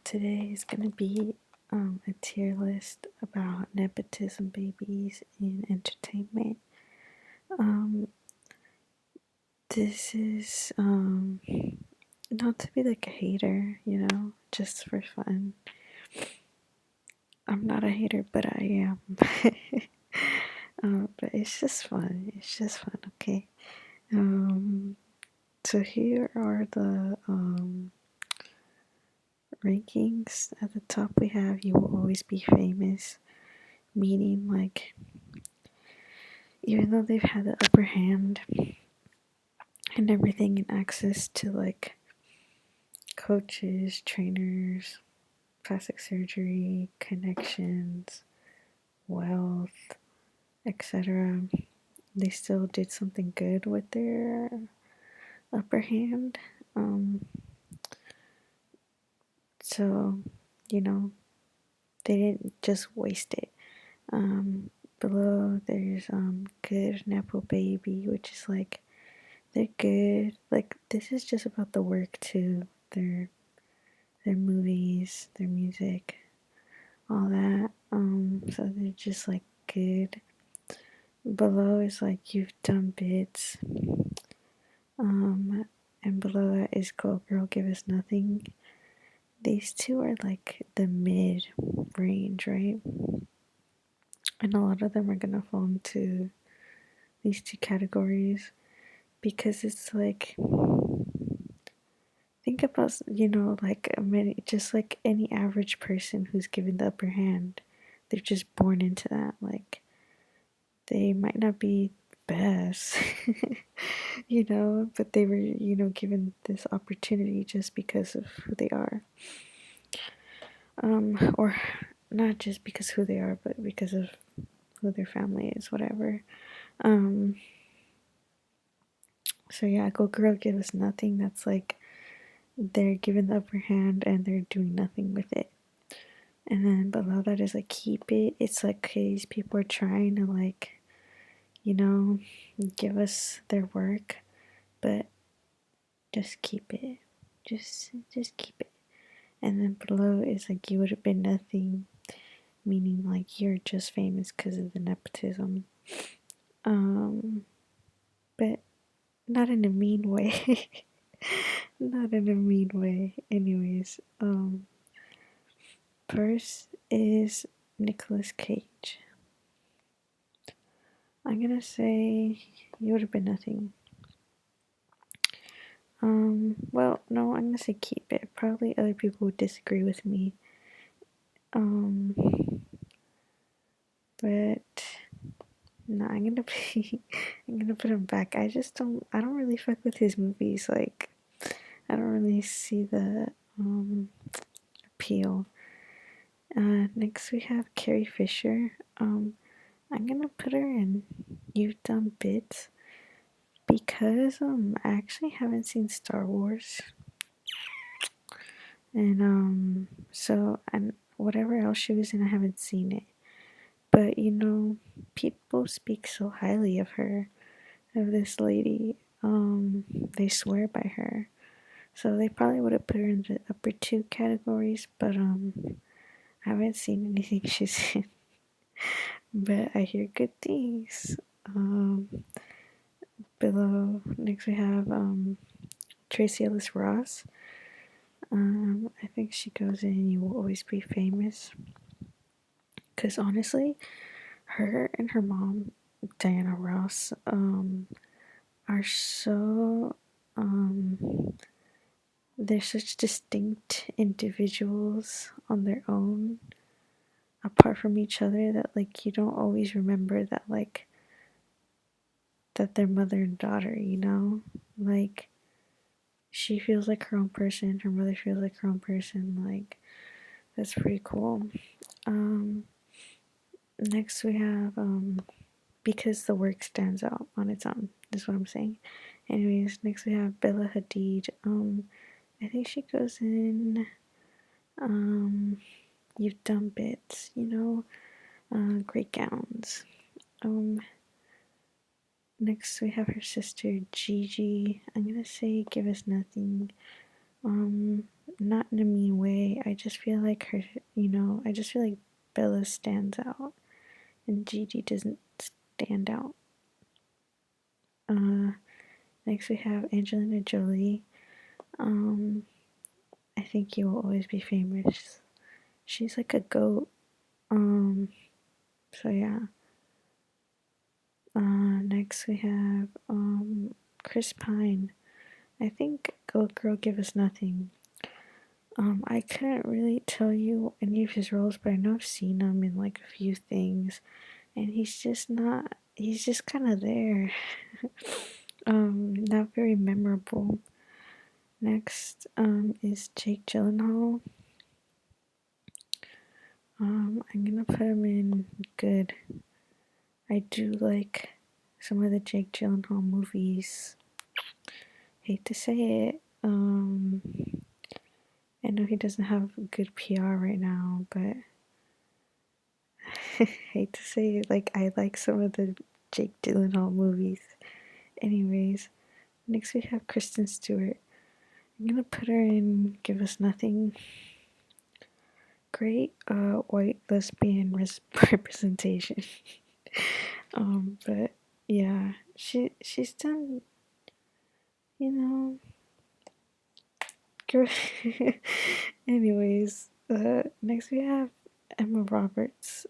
Today is gonna be a tier list about nepotism babies in entertainment. Um, this is not to be like a hater, just for fun. I'm not a hater, but I am. But it's just fun. It's just fun, okay? Um, so here are the rankings. At the top, we have "You Will Always Be Famous," meaning like even though they've had the upper hand and everything and access to like coaches, trainers, plastic surgery, connections, wealth, etc., they still did something good with their upper hand. Um, so, you know, they didn't just waste it. Below there's good nepo baby, which is like they're good. Like this is just about the work too. Their movies, their music, all that. So they're just like good. Below is like you've done bits. Um, and below that is Go Girl Give Us Nothing. These two are like the mid range, right? And a lot of them are gonna fall into these two categories because it's like think about like just like any average person who's given the upper hand, they're just born into that. Like they might not be best, but they were given this opportunity just because of who they are, or not just because who they are, but because of who their family is, whatever. um so yeah, Go Girl Give Us Nothing, that's like they're given the upper hand and they're doing nothing with it. And then below that is like Keep It. It's like, okay, these people are trying to like, you know, give us their work, but just keep it. Just keep it. And then below is like You Would Have Been Nothing, meaning like you're just famous because of the nepotism. But not in a mean way. Not in a mean way. Anyways, first is Nicolas Cage. I'm gonna say You Would Have Been Nothing. Well, no, I'm gonna say Keep It. Probably other people would disagree with me. Um, but no, I'm gonna be, I'm gonna put him back. I don't really fuck with his movies. Like, I don't really see the appeal. Next we have Carrie Fisher. I'm gonna put her in You've Done Bits because I actually haven't seen Star Wars, and and whatever else she was in, I haven't seen it. But people speak so highly of her, of this lady. They swear by her, so they probably would have put her in the upper two categories. But I haven't seen anything she's in, but I hear good things. Um, Below, next we have Tracy Ellis Ross. I think she goes in You Will Always Be Famous. Because honestly, her and her mom, Diana Ross, are so, they're such distinct individuals on their own, apart from each other, that like you don't always remember that, like, that they're mother and daughter, Like, she feels like her own person, her mother feels like her own person, like, that's pretty cool. Next we have Because the Work Stands Out on Its Own, is what I'm saying. Anyways, next we have Bella Hadid. I think she goes in You've Done Bits, Great Gowns. Next we have her sister Gigi. I'm gonna say Give Us Nothing. not in a mean way. I just feel like her, I just feel like Bella stands out and Gigi doesn't stand out. Uh, Next we have Angelina Jolie. Um, I think you will always be famous. She's like a goat. So yeah. Next we have Chris Pine. I think Goat Girl Give Us Nothing. I couldn't really tell you any of his roles, but I know I've seen him in like a few things, and he's just kind of there. Not very memorable. Next, is Jake Gyllenhaal. I'm gonna put him in good. I do like some of the Jake Gyllenhaal movies. Hate to say it. I know he doesn't have good PR right now, but hate to say it, like I like some of the Jake Gyllenhaal movies. Anyways, next we have Kristen Stewart. I'm gonna put her in Give Us Nothing. Great white lesbian representation. But yeah, she's done, you know. Anyways, next we have Emma Roberts.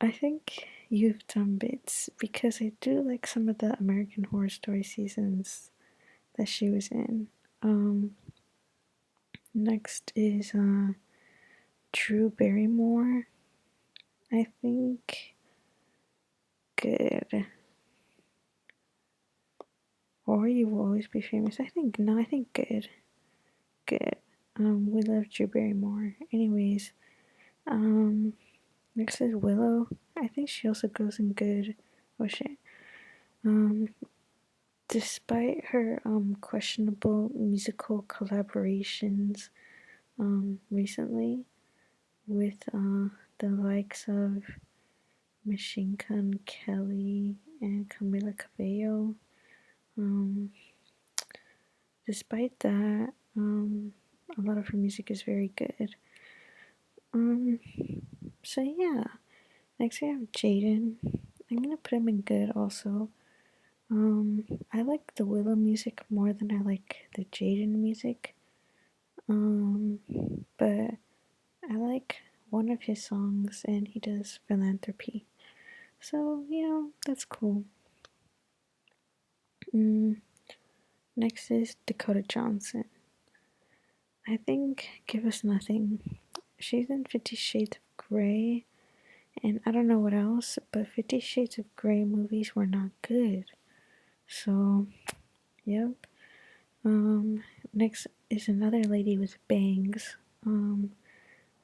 I think you've done bits because I do like some of the American Horror Story seasons that she was in. Next is Drew Barrymore. I think good. Or You Will Always Be Famous. I think no, I think good. Good. We love Drew Barrymore. Anyways, um, next is Willow. I think she also goes in good. Oh shit. Um, Despite her questionable musical collaborations recently with the likes of Machine Gun Kelly and Camila Cabello, um, despite that, a lot of her music is very good. Um, so yeah, next we have Jaden. I'm gonna put him in good also. I like the Willow music more than I like the Jaden music. But I like one of his songs and he does philanthropy. So, that's cool. Next is Dakota Johnson. I think Give Us Nothing. She's in 50 Shades of Grey, and I don't know what else, but 50 Shades of Grey movies were not good. So, yep. Next is another lady with bangs.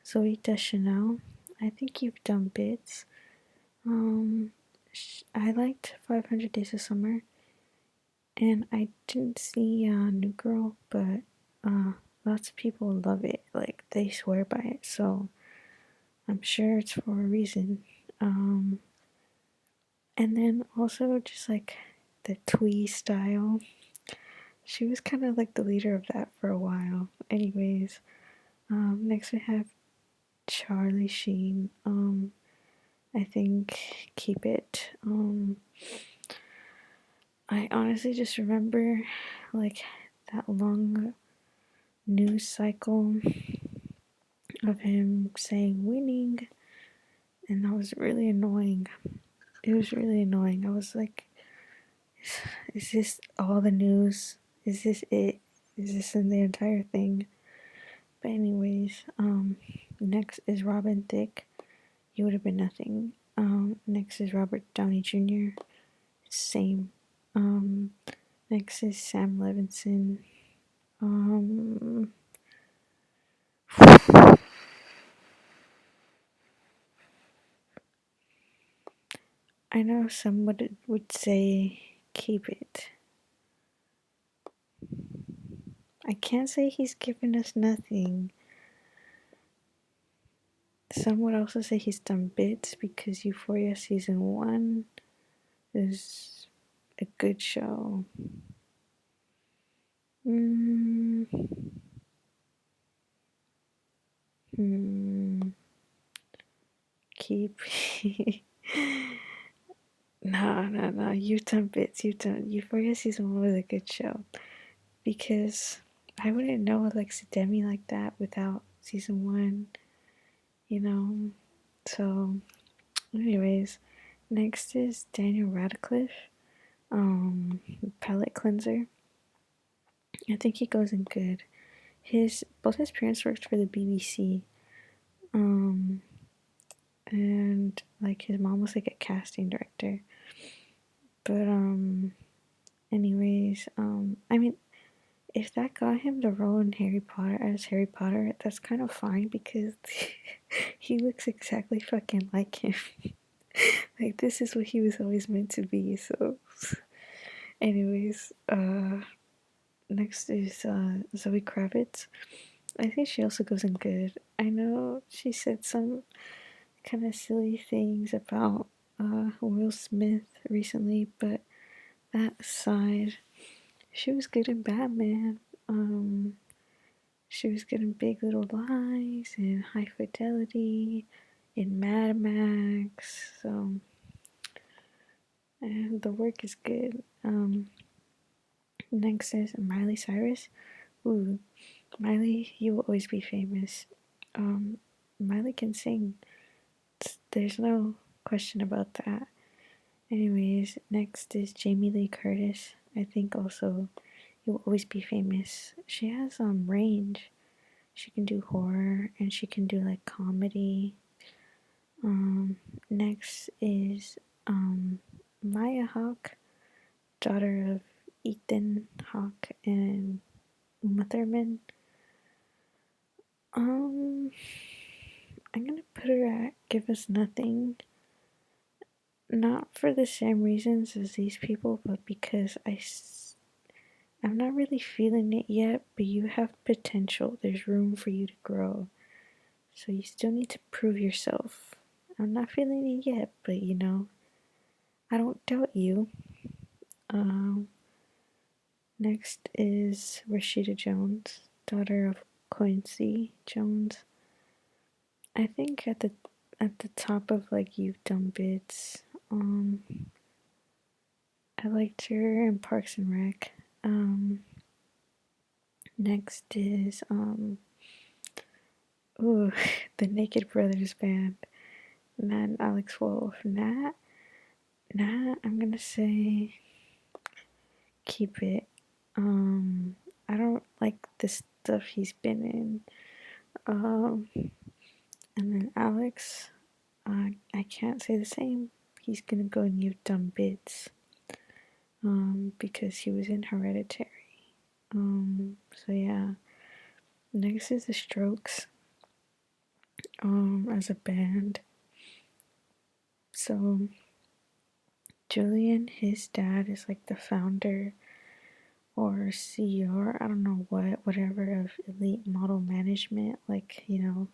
Zoe Deschanel. I think you've done bits. I liked 500 Days of Summer, and I didn't see New Girl, but lots of people love it. Like, they swear by it, so I'm sure it's for a reason. And then also just like the twee style. She was kind of like the leader of that for a while. Anyways, next we have Charlie Sheen. I think keep it. I honestly just remember like that long news cycle of him saying winning, and that was really annoying. It was really annoying. I was like, is this all the news? Is this it? Is this in the entire thing? But anyways, next is Robin Thicke. You Would Have Been Nothing. Next is Robert Downey Jr. Same. Next is Sam Levinson. Um, I know some would say keep it. I can't say he's given us nothing. Some would also say he's done bits because Euphoria season 1 is a good show. keep. No. You've done bits. Euphoria season 1 was a good show because I wouldn't know Alexa Demi like that without season 1, you know? So, anyways, next is Daniel Radcliffe, palette cleanser. I think he goes in good. Both his parents worked for the BBC, um, and like his mom was like a casting director. But anyways, I mean, if that got him the role in Harry Potter, that's kind of fine because he looks exactly fucking like him. Like this is what he was always meant to be. So, anyways, next is Zoe Kravitz. I think she also goes in good. I know she said some kind of silly things about Will Smith recently, but that aside, she was good in Batman. She was good in Big Little Lies and High Fidelity, in Mad Max. So, and the work is good. Next is Miley Cyrus. Ooh, Miley, you will always be famous. Miley can sing. There's no question about that. Anyways, next is Jamie Lee Curtis. I think also you will always be famous. She has range. She can do horror and she can do like comedy. Next is Maya Hawke, daughter of Ethan Hawke and Uma Thurman. I'm gonna put her at Give Us Nothing. Not for the same reasons as these people, but because I'm not really feeling it yet, but you have potential. There's room for you to grow. So you still need to prove yourself. I'm not feeling it yet, but I don't doubt you. Um, Next is Rashida Jones, daughter of Quincy Jones. I think at the top of like You've Done Bits. I liked her in Parks and Rec. Next is ooh, the Naked Brothers band. Nat and Alex Wolf. Nat, I'm gonna say keep it. I don't like the stuff he's been in. And then Alex, I can't say the same. He's gonna go and You've Done Bits. Because he was in Hereditary. So yeah. Next is the Strokes. As a band. So Julian, his dad is like the founder or CEO, or I don't know whatever of Elite Model Management, like, one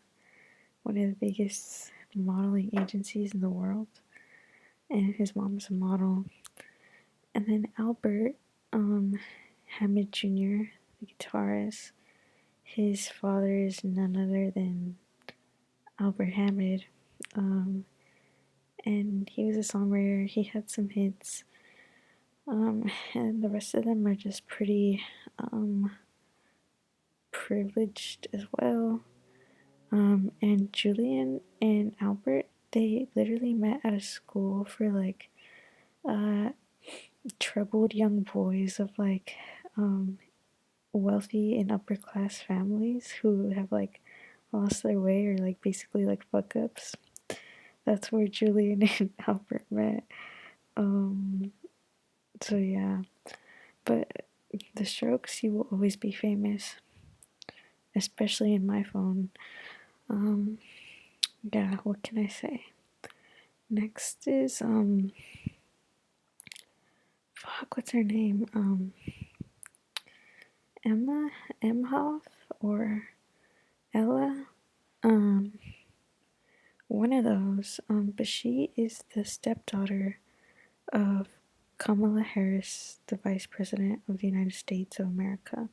of the biggest modeling agencies in the world. And his mom's a model. And then Albert, Hammond Jr., the guitarist, his father is none other than Albert Hammond. And he was a songwriter. He had some hits. And the rest of them are just pretty privileged as well. And Julian and Albert, they literally met at a school for like troubled young boys of like wealthy and upper class families who have like lost their way or like basically like fuck ups. That's where Julian and Albert met. So yeah, but the Strokes, you will always be famous, especially in my phone. Yeah, what can I say? Next is fuck, what's her name? Emma Emhoff or Ella? Um, One of those. But she is the stepdaughter of Kamala Harris, the Vice President of the United States of America.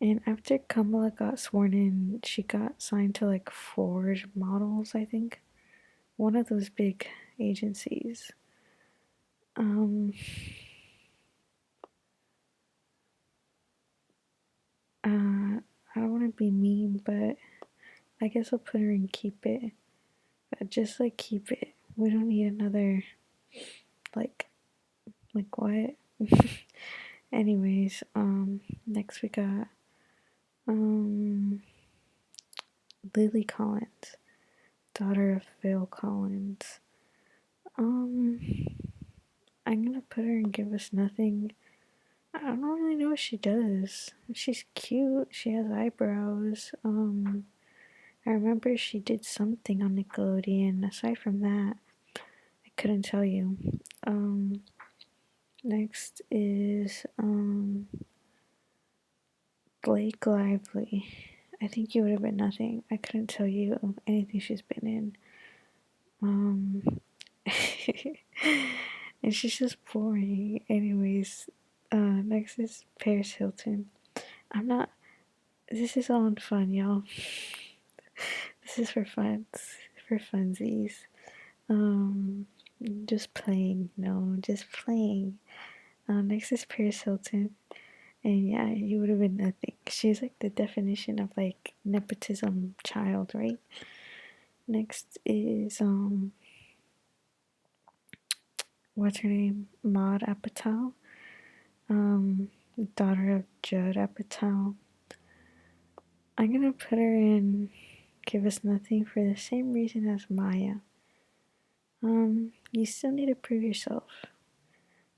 And after Kamala got sworn in, she got signed to like Ford models, I think. one of those big agencies. Um, I don't want to be mean, but I guess I'll put her in keep it. Just like keep it. We don't need another like what? Anyways, next we got um Lily Collins, daughter of Phil Collins. Um, I'm gonna put her and give us nothing. I don't really know what she does. She's cute. She has eyebrows. I remember she did something on Nickelodeon. Aside from that, I couldn't tell you. Um, next is Blake Lively. I think you would have been nothing. I couldn't tell you anything she's been in. Um, and she's just boring. Anyways, next is Paris Hilton. I'm not. This is all in fun, y'all. This is for fun, for funsies. Um, just playing. No, just playing. Next is Paris Hilton. And yeah, you would have been nothing. She's like the definition of like nepotism child, right? Next is what's her name? Maud Apatow. Daughter of Judd Apatow. I'm gonna put her in Give Us Nothing for the same reason as Maya. You still need to prove yourself.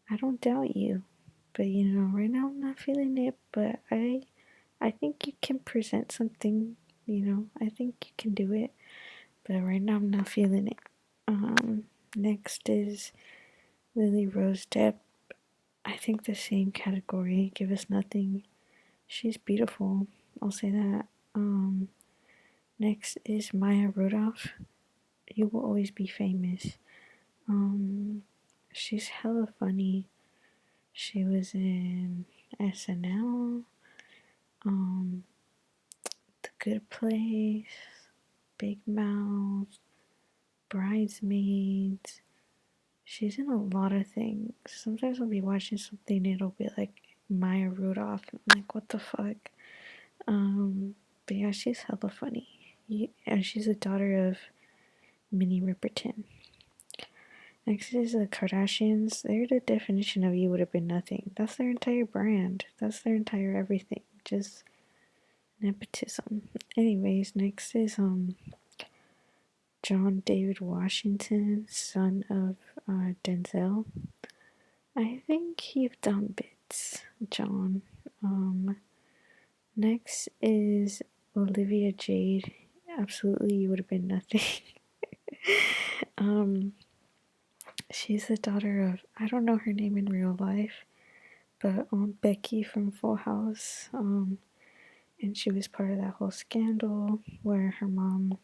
I don't doubt you. But you know, right now I'm not feeling it, but I think you can present something, you know, I think you can do it. But right now I'm not feeling it. Next is Lily Rose Depp. I think the same category. Give Us Nothing. She's beautiful. I'll say that. Next is Maya Rudolph. You Will Always Be Famous. She's hella funny. She was in SNL, The Good Place, Big Mouth, Bridesmaids. She's in a lot of things. Sometimes I'll be watching something and it'll be like Maya Rudolph. I'm like, what the fuck? But yeah, she's hella funny. And she's a daughter of Minnie Riperton. Next is the Kardashians. They're the definition of you would have been nothing. That's their entire brand. That's their entire everything. Just nepotism. Anyways, next is John David Washington, son of Denzel. I think you've done bits, John. Next is Olivia Jade. Absolutely, you would have been nothing. She's the daughter of, I don't know her name in real life, but Becky from Full House. And she was part of that whole scandal where her mom,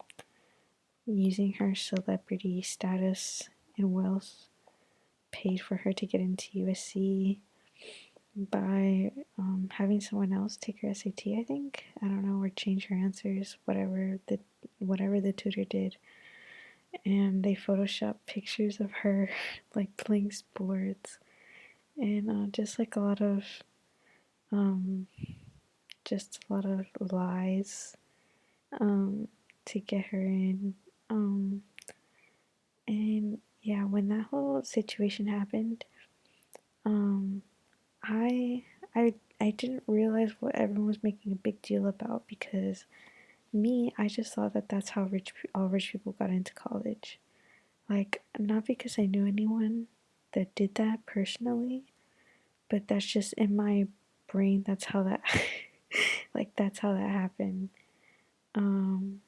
using her celebrity status and wealth, paid for her to get into USC by having someone else take her SAT, I think. I don't know, or change her answers, whatever the tutor did. And they photoshopped pictures of her like playing sports and just like just a lot of lies to get her in. And yeah, when that whole situation happened, um, I I didn't realize what everyone was making a big deal about because I just thought that that's how all rich people got into college. Like, not because I knew anyone that did that personally, but that's just in my brain. That's how that, like, that's how that happened. And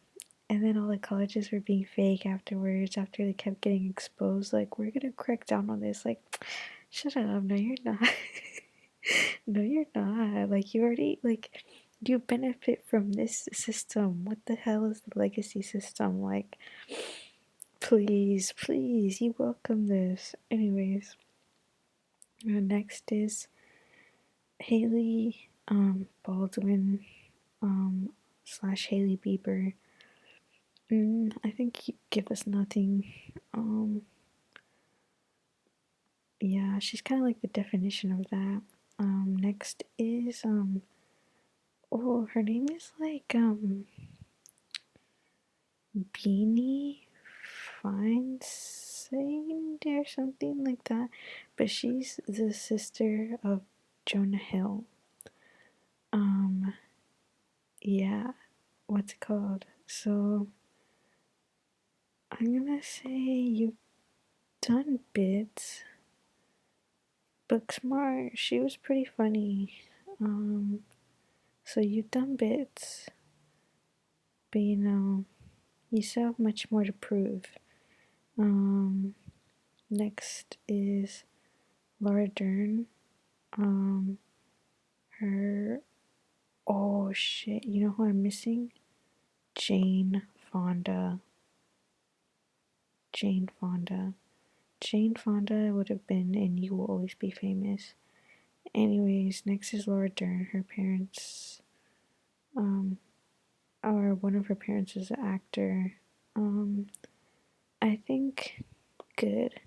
then all the colleges were being fake afterwards, after they kept getting exposed. Like, we're gonna crack down on this. Like, shut up. No, you're not. No, you're not. Like, you already, like, you benefit from this system. What the hell is the legacy system? Like, please, please, you welcome this. Anyways, next is Haley Baldwin slash Haley Bieber. I think you give us nothing. Um, yeah, she's kind of like the definition of that. Next is oh, her name is like Beanie Feinstein or something like that. But she's the sister of Jonah Hill. Um, yeah, what's it called? So I'm gonna say you've done bits. Book Smart, she was pretty funny. Um, so you've done bits, but you still have much more to prove. Um, Next is Laura Dern. Um, her oh shit, you know who I'm missing? Jane Fonda. Jane Fonda. Jane Fonda would have been and You Will Always Be Famous. Anyways, next is Laura Dern. Her parents, or one of her parents is an actor. Um, I think good.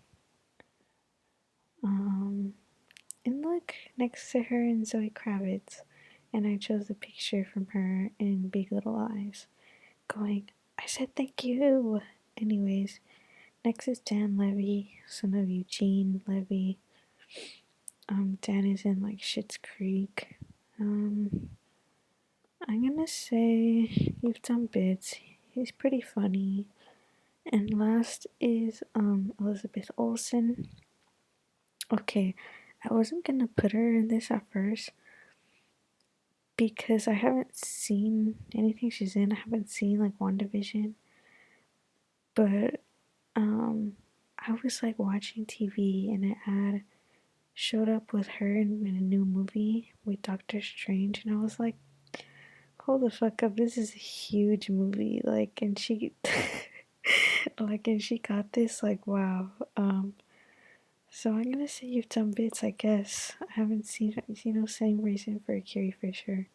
Um, and look, next to her is Zoe Kravitz, and I chose a picture from her in Big Little Lies, going, I said thank you. Anyways, next is Dan Levy, son of Eugene Levy. Dan is in like Schitt's Creek. I'm gonna say you've done bits. He's pretty funny. And last is Elizabeth Olsen. Okay, I wasn't gonna put her in this at first because I haven't seen anything she's in. I haven't seen like WandaVision, but um, I was like watching TV and an ad showed up with her in a new movie with Doctor Strange, and I was like, hold the fuck up, this is a huge movie, like, and she, like, and she got this, like, wow. So I'm gonna say you've done bits, I guess. I haven't seen, same reason for Carrie Fisher.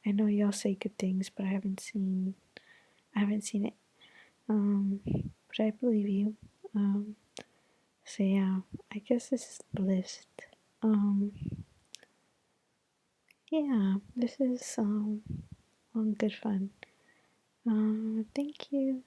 I know y'all say good things, but I haven't seen it. But I believe you. Um, so yeah, I guess this is the list. Um, yeah, this is good fun. Thank you.